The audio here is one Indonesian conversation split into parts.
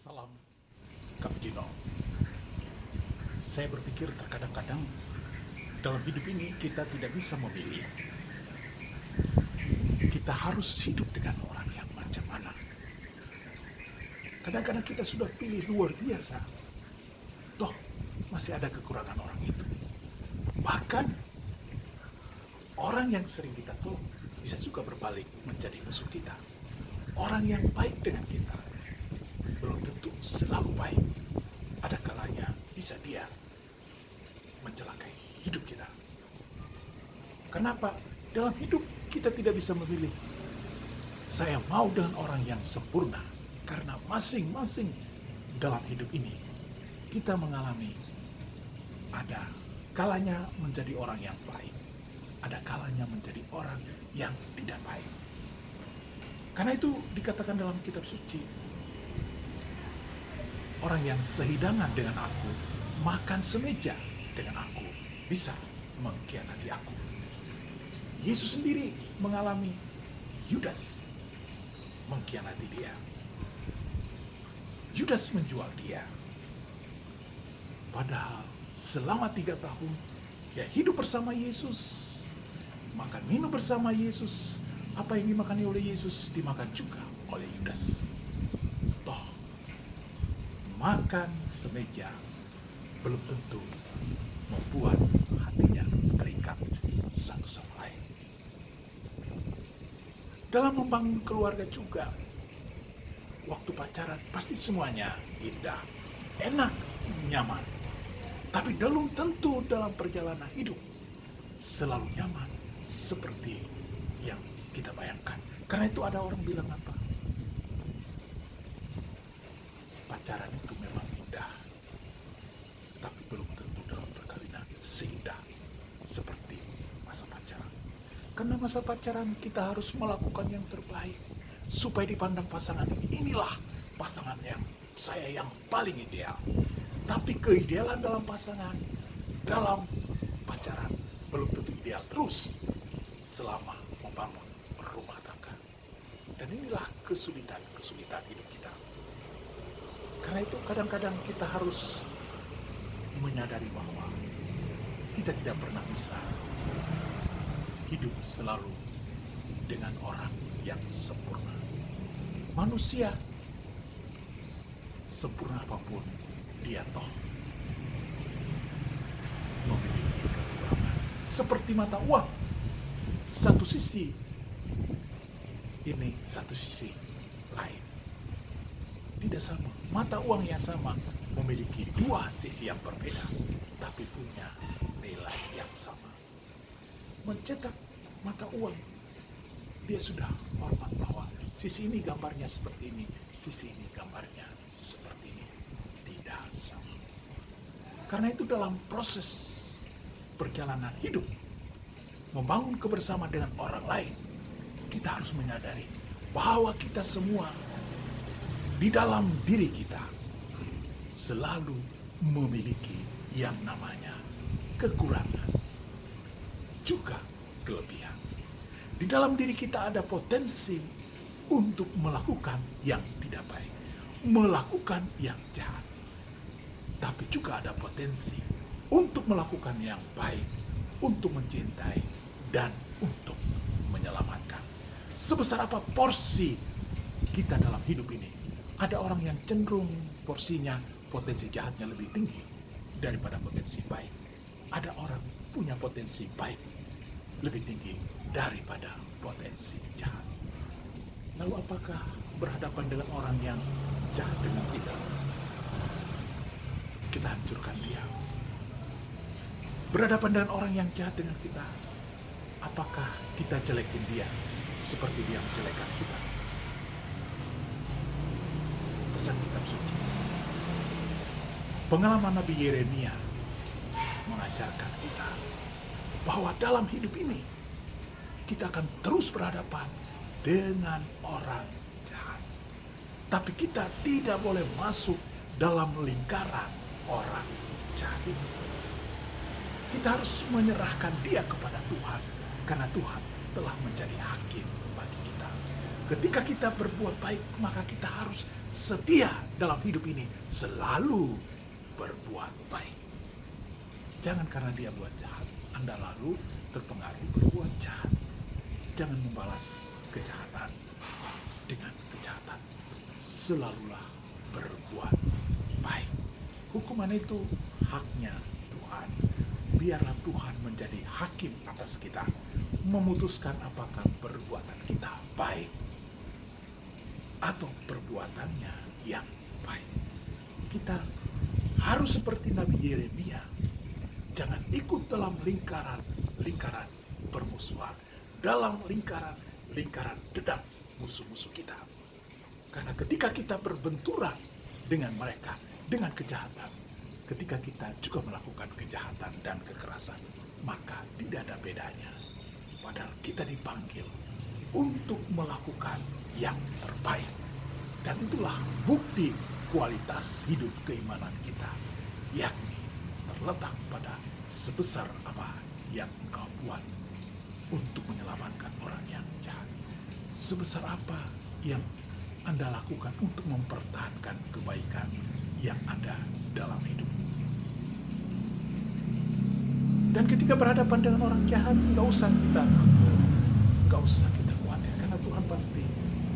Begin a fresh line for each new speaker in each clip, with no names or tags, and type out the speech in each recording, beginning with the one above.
Salam Kak Gino. Saya berpikir terkadang-kadang dalam hidup ini kita tidak bisa memilih. Kita harus hidup dengan orang yang macam mana. Kadang-kadang kita sudah pilih luar biasa. Toh masih ada kekurangan orang itu. Bahkan orang yang sering kita tolong bisa juga berbalik menjadi musuh kita. Orang yang baik dengan kita belum tentu selalu baik. Ada kalanya bisa dia mencelakai hidup kita. Kenapa? Dalam hidup kita tidak bisa memilih. Saya mau dengan orang yang sempurna. Karena masing-masing dalam hidup ini kita mengalami ada kalanya menjadi orang yang baik. Ada kalanya menjadi orang yang tidak baik. Karena itu dikatakan dalam kitab suci, orang yang sehidangan dengan aku, makan semeja dengan aku, bisa mengkhianati aku. Yesus sendiri mengalami Yudas mengkhianati dia. Yudas menjual dia. Padahal selama 3 tahun dia hidup bersama Yesus, makan minum bersama Yesus. Apa yang dimakani oleh Yesus dimakan juga oleh Yudas. Toh makan semeja belum tentu membuat hatinya terikat satu sama lain. Dalam membangun keluarga juga, waktu pacaran pasti semuanya indah, enak, nyaman. Tapi belum tentu dalam perjalanan hidup selalu nyaman seperti yang kita bayangkan. Karena itu ada orang bilang apa? Pacaran itu memang indah, tapi belum tentu dalam perkawinan seindah seperti masa pacaran. Karena masa pacaran kita harus melakukan yang terbaik supaya dipandang pasangan inilah pasangan yang saya yang paling ideal. Tapi keidealan dalam pasangan, dalam pacaran belum tentu ideal terus selama membangun rumah tangga. Dan inilah kesulitan hidup kita. Karena itu kadang-kadang kita harus menyadari bahwa kita tidak pernah bisa hidup selalu dengan orang yang sempurna. Manusia sempurna apapun dia toh memiliki kekurangan. Seperti mata uang, satu sisi ini, satu sisi lain. Tidak sama. Mata uang yang sama memiliki 2 sisi yang berbeda, tapi punya nilai yang sama. Mencetak mata uang, dia sudah hormat bahwa sisi ini gambarnya seperti ini, sisi ini gambarnya seperti ini. Tidak sama. Karena itu dalam proses perjalanan hidup, membangun kebersamaan dengan orang lain, kita harus menyadari bahwa kita semua di dalam diri kita selalu memiliki yang namanya kekurangan, juga kelebihan. Di dalam diri kita ada potensi untuk melakukan yang tidak baik, melakukan yang jahat. Tapi juga ada potensi untuk melakukan yang baik, untuk mencintai, dan untuk menyelamatkan. Sebesar apa porsi kita dalam hidup ini, ada orang yang cenderung porsinya, potensi jahatnya lebih tinggi daripada potensi baik. Ada orang punya potensi baik lebih tinggi daripada potensi jahat. Lalu apakah berhadapan dengan orang yang jahat dengan kita hancurkan dia? Berhadapan dengan orang yang jahat dengan kita, apakah kita jelekin dia seperti dia menjelekkan kita? Pesan kitab suci, pengalaman Nabi Yeremia mengajarkan kita bahwa dalam hidup ini kita akan terus berhadapan dengan orang jahat. Tapi kita tidak boleh masuk dalam lingkaran orang jahat itu. Kita harus menyerahkan dia kepada Tuhan, karena Tuhan telah menjadi hakim bagi kita. Ketika kita berbuat baik, maka kita harus setia dalam hidup ini, selalu berbuat baik. Jangan karena dia buat jahat, Anda lalu terpengaruh berbuat jahat. Jangan membalas kejahatan dengan kejahatan. Selalulah berbuat baik. Hukuman itu haknya Tuhan. Biarlah Tuhan menjadi hakim atas kita, memutuskan apakah perbuatan kita baik atau perbuatannya yang baik. Kita harus seperti Nabi Yeremia. Jangan ikut dalam lingkaran permusuhan, dalam lingkaran dendam musuh-musuh kita. Karena ketika kita berbenturan dengan mereka, dengan kejahatan, ketika kita juga melakukan kejahatan dan kekerasan, maka tidak ada bedanya. Padahal kita dipanggil untuk melakukan yang terbaik. Dan itulah bukti kualitas hidup keimanan kita, yakni terletak pada sebesar apa yang engkau buat untuk menyelamatkan orang yang jahat. Sebesar apa yang Anda lakukan untuk mempertahankan kebaikan yang ada dalam hidup. Dan ketika berhadapan dengan orang jahat, gak usah kita khawatir, karena Tuhan pasti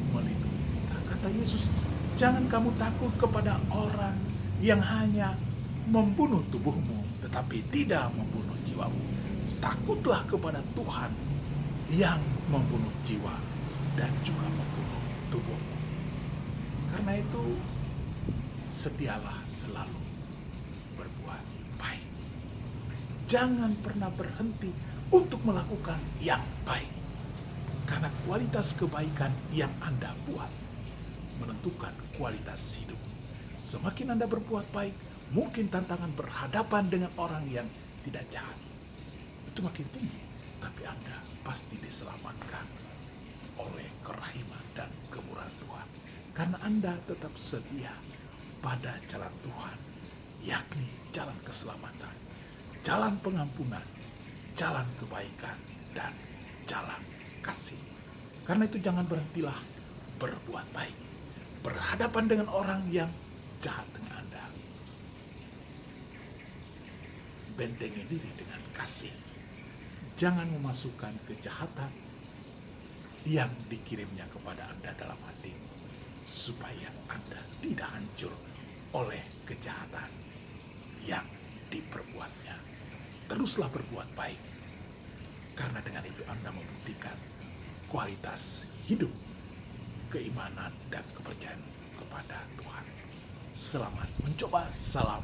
melindungi kita. Kata Yesus, jangan kamu takut kepada orang yang hanya membunuh tubuhmu, tetapi tidak membunuh jiwamu. Takutlah kepada Tuhan yang membunuh jiwa dan juga membunuh tubuhmu. Karena itu, setialah selalu berbuat baik. Jangan pernah berhenti untuk melakukan yang baik. Karena kualitas kebaikan yang Anda buat menentukan kualitas hidup. Semakin Anda berbuat baik, mungkin tantangan berhadapan dengan orang yang tidak jahat itu makin tinggi, tapi Anda pasti diselamatkan oleh kerahiman dan kemurahan Tuhan. Karena Anda tetap setia pada jalan Tuhan, yakni jalan keselamatan, jalan pengampunan, jalan kebaikan, dan jalan kasih. Karena itu jangan berhentilah berbuat baik. Berhadapan dengan orang yang jahat dengan Anda, bentengi diri dengan kasih. Jangan memasukkan kejahatan yang dikirimnya kepada Anda dalam hati, supaya Anda tidak hancur oleh kejahatan yang diperbuatnya. Teruslah berbuat baik, karena dengan itu Anda membuktikan kualitas hidup, keimanan, dan kepercayaan kepada Tuhan. Selamat mencoba. Salam